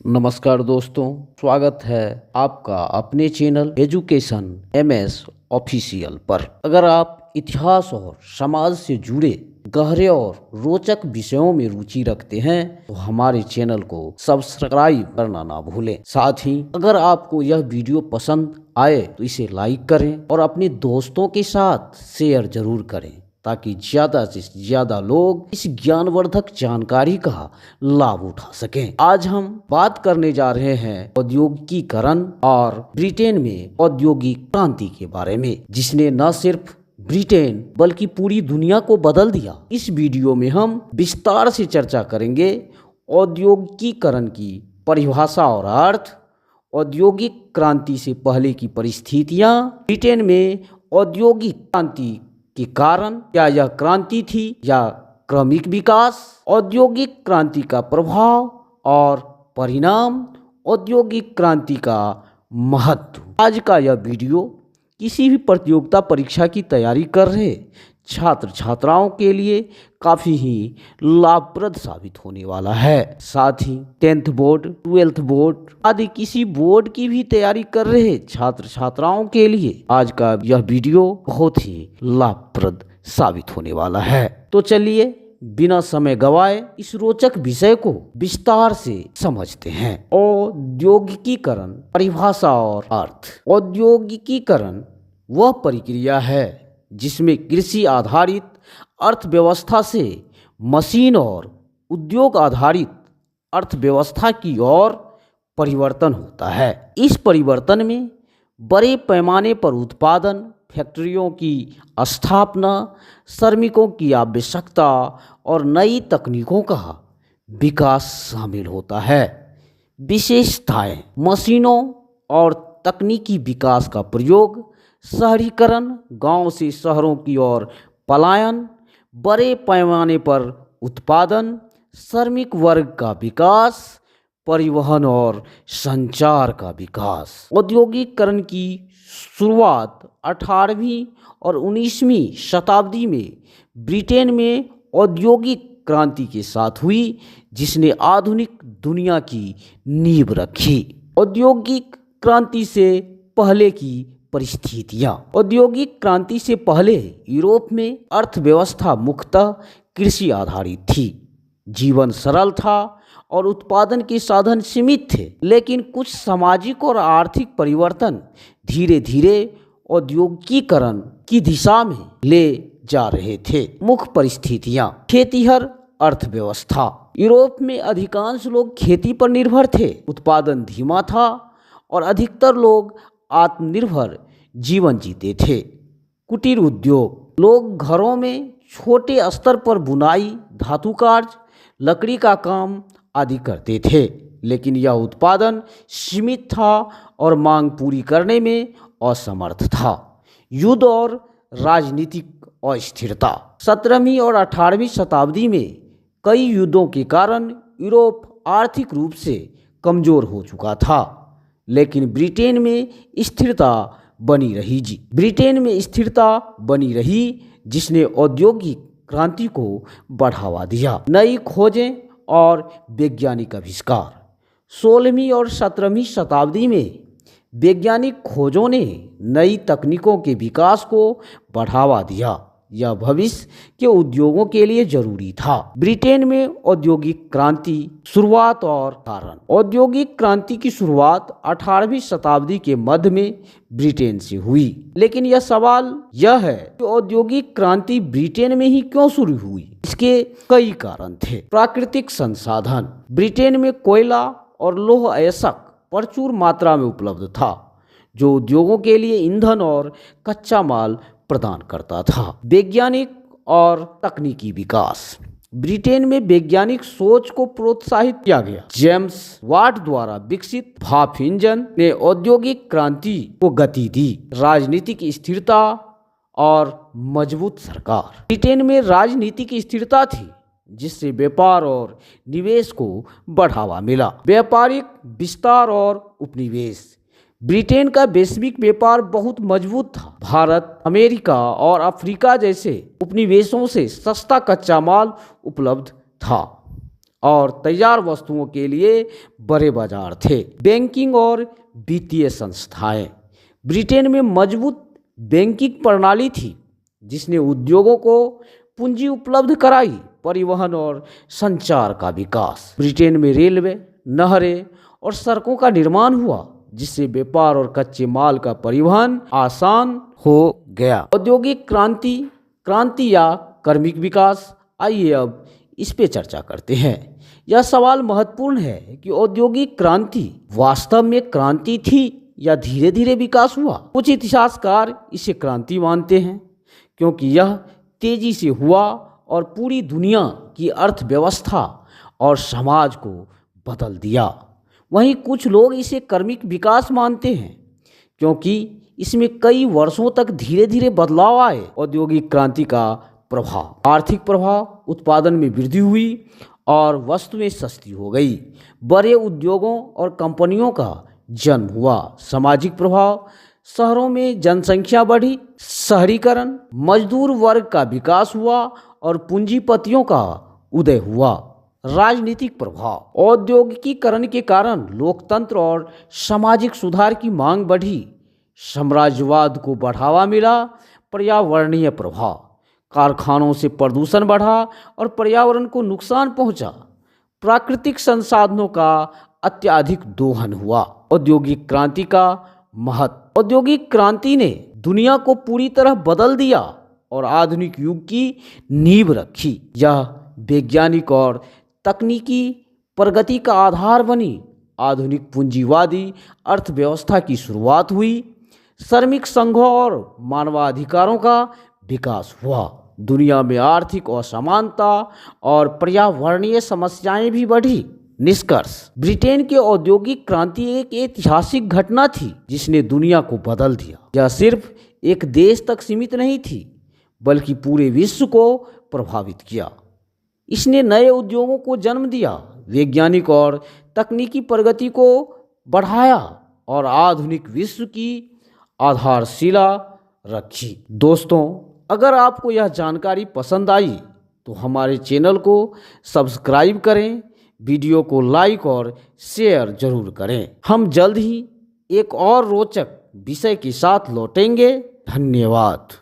नमस्कार दोस्तों, स्वागत है आपका अपने चैनल एजुकेशन एमएस ऑफिशियल पर। अगर आप इतिहास और समाज से जुड़े गहरे और रोचक विषयों में रुचि रखते हैं तो हमारे चैनल को सब्सक्राइब करना ना भूलें। साथ ही अगर आपको यह वीडियो पसंद आए तो इसे लाइक करें और अपने दोस्तों के साथ शेयर जरूर करें ताकि ज़्यादा से ज़्यादा लोग इस ज्ञानवर्धक जानकारी का लाभ उठा सकें। आज हम बात करने जा रहे हैं औद्योगिकीकरण और ब्रिटेन में औद्योगिक क्रांति के बारे में, जिसने न सिर्फ ब्रिटेन बल्कि पूरी दुनिया को बदल दिया। इस वीडियो में हम विस्तार से चर्चा करेंगे औद्योगिकीकरण की परिभाषा और अर्थ, औद्योगिक क्रांति से पहले की परिस्थितियां, ब्रिटेन में औद्योगिक क्रांति के कारण, क्या यह क्रांति थी या क्रमिक विकास, औद्योगिक क्रांति का प्रभाव और परिणाम, औद्योगिक क्रांति का महत्व। आज का यह वीडियो किसी भी प्रतियोगिता परीक्षा की तैयारी कर रहे छात्र छात्राओं के लिए काफ़ी ही लाभप्रद साबित होने वाला है। साथ ही 10th बोर्ड, 12th बोर्ड आदि किसी बोर्ड की भी तैयारी कर रहे छात्र छात्राओं के लिए आज का यह वीडियो बहुत ही लाभप्रद साबित होने वाला है। तो चलिए बिना समय गवाए इस रोचक विषय को विस्तार से समझते हैं। औद्योगिकीकरण परिभाषा और अर्थ। औद्योगिकीकरण वह प्रक्रिया है जिसमें कृषि आधारित अर्थव्यवस्था से मशीन और उद्योग आधारित अर्थव्यवस्था की ओर परिवर्तन होता है। इस परिवर्तन में बड़े पैमाने पर उत्पादन, फैक्ट्रियों की स्थापना, श्रमिकों की आवश्यकता और नई तकनीकों का विकास शामिल होता है। विशेषताएं: मशीनों और तकनीकी विकास का प्रयोग, शहरीकरण, गांव से शहरों की ओर पलायन, बड़े पैमाने पर उत्पादन, श्रमिक वर्ग का विकास, परिवहन और संचार का विकास। औद्योगिकीकरण की शुरुआत 18वीं और 19वीं शताब्दी में ब्रिटेन में औद्योगिक क्रांति के साथ हुई, जिसने आधुनिक दुनिया की नींव रखी। औद्योगिक क्रांति से पहले की परिस्थितियां। औद्योगिक क्रांति से पहले यूरोप में अर्थव्यवस्था मुख्यतः कृषि आधारित थी। जीवन सरल था और उत्पादन के साधन सीमित थे, लेकिन कुछ सामाजिक और आर्थिक परिवर्तन धीरे धीरे औद्योगिकीकरण की दिशा में ले जा रहे थे। मुख्य परिस्थितियां: खेतीहर अर्थव्यवस्था। यूरोप में अधिकांश लोग खेती पर निर्भर थे। उत्पादन धीमा था और अधिकतर लोग आत्मनिर्भर जीवन जीते थे। कुटीर उद्योग। लोग घरों में छोटे स्तर पर बुनाई, धातु कार्य, लकड़ी का काम आदि करते थे, लेकिन यह उत्पादन सीमित था और मांग पूरी करने में असमर्थ था। युद्ध और राजनीतिक अस्थिरता। 17वीं और 18वीं शताब्दी में कई युद्धों के कारण यूरोप आर्थिक रूप से कमजोर हो चुका था, लेकिन ब्रिटेन में स्थिरता बनी रही, जिसने औद्योगिक क्रांति को बढ़ावा दिया। नई खोजें और वैज्ञानिक आविष्कार। 16वीं और 17वीं शताब्दी में वैज्ञानिक खोजों ने नई तकनीकों के विकास को बढ़ावा दिया। यह भविष्य के उद्योगों के लिए जरूरी था। ब्रिटेन में औद्योगिक क्रांति शुरुआत और कारण। औद्योगिक क्रांति की शुरुआत 18वीं शताब्दी के मध्य में ब्रिटेन से हुई, लेकिन यह सवाल यह है कि औद्योगिक क्रांति ब्रिटेन में ही क्यों शुरू हुई। इसके कई कारण थे। प्राकृतिक संसाधन। ब्रिटेन में कोयला और लौह अयस्क प्रचुर मात्रा में उपलब्ध था, जो उद्योगों के लिए ईंधन और कच्चा माल प्रदान करता था। वैज्ञानिक और तकनीकी विकास। ब्रिटेन में वैज्ञानिक सोच को प्रोत्साहित किया गया। जेम्स वाट द्वारा विकसित भाप इंजन ने औद्योगिक क्रांति को गति दी। राजनीतिक स्थिरता और मजबूत सरकार। ब्रिटेन में राजनीतिक स्थिरता थी, जिससे व्यापार और निवेश को बढ़ावा मिला। व्यापारिक विस्तार और उपनिवेश। ब्रिटेन का वैश्विक व्यापार बहुत मजबूत था। भारत, अमेरिका और अफ्रीका जैसे उपनिवेशों से सस्ता कच्चा माल उपलब्ध था। और तैयार वस्तुओं के लिए बड़े बाजार थे। बैंकिंग और वित्तीय संस्थाएं। ब्रिटेन में मजबूत बैंकिंग प्रणाली थी जिसने उद्योगों को पूंजी उपलब्ध कराई। परिवहन और संचार का विकास। ब्रिटेन में रेलवे, नहरें और सड़कों का निर्माण हुआ जिससे व्यापार और कच्चे माल का परिवहन आसान हो गया। औद्योगिक क्रांति या कार्मिक विकास। आइए अब इस पे चर्चा करते हैं। यह सवाल महत्वपूर्ण है कि औद्योगिक क्रांति वास्तव में क्रांति थी या धीरे धीरे विकास हुआ। कुछ इतिहासकार इसे क्रांति मानते हैं क्योंकि यह तेजी से हुआ और पूरी दुनिया की अर्थव्यवस्था और समाज को बदल दिया। वहीं कुछ लोग इसे कार्मिक विकास मानते हैं क्योंकि इसमें कई वर्षों तक धीरे धीरे बदलाव आए। औद्योगिक क्रांति का प्रभाव। आर्थिक प्रभाव। उत्पादन में वृद्धि हुई और वस्तुएं सस्ती हो गई। बड़े उद्योगों और कंपनियों का जन्म हुआ। सामाजिक प्रभाव। शहरों में जनसंख्या बढ़ी। शहरीकरण। मजदूर वर्ग का विकास हुआ और पूंजीपतियों का उदय हुआ। राजनीतिक प्रभाव। औद्योगिकीकरण के कारण लोकतंत्र और सामाजिक सुधार की मांग बढ़ी। साम्राज्यवाद को बढ़ावा मिला। पर्यावरणीय प्रभाव। कारखानों से प्रदूषण बढ़ा और पर्यावरण को नुकसान पहुंचा। प्राकृतिक संसाधनों का अत्यधिक दोहन हुआ। औद्योगिक क्रांति का महत्व। औद्योगिक क्रांति ने दुनिया को पूरी तरह बदल दिया और आधुनिक युग की नींव रखी। यह वैज्ञानिक और तकनीकी प्रगति का आधार बनी। आधुनिक पूंजीवादी अर्थव्यवस्था की शुरुआत हुई। श्रमिक संघों और मानवाधिकारों का विकास हुआ। दुनिया में आर्थिक असमानता और पर्यावरणीय समस्याएं भी बढ़ी। निष्कर्ष। ब्रिटेन की औद्योगिक क्रांति एक ऐतिहासिक घटना थी जिसने दुनिया को बदल दिया। यह सिर्फ एक देश तक सीमित नहीं थी बल्कि पूरे विश्व को प्रभावित किया। इसने नए उद्योगों को जन्म दिया, वैज्ञानिक और तकनीकी प्रगति को बढ़ाया और आधुनिक विश्व की आधारशिला रखी। दोस्तों, अगर आपको यह जानकारी पसंद आई तो हमारे चैनल को सब्सक्राइब करें, वीडियो को लाइक और शेयर जरूर करें। हम जल्द ही एक और रोचक विषय के साथ लौटेंगे। धन्यवाद।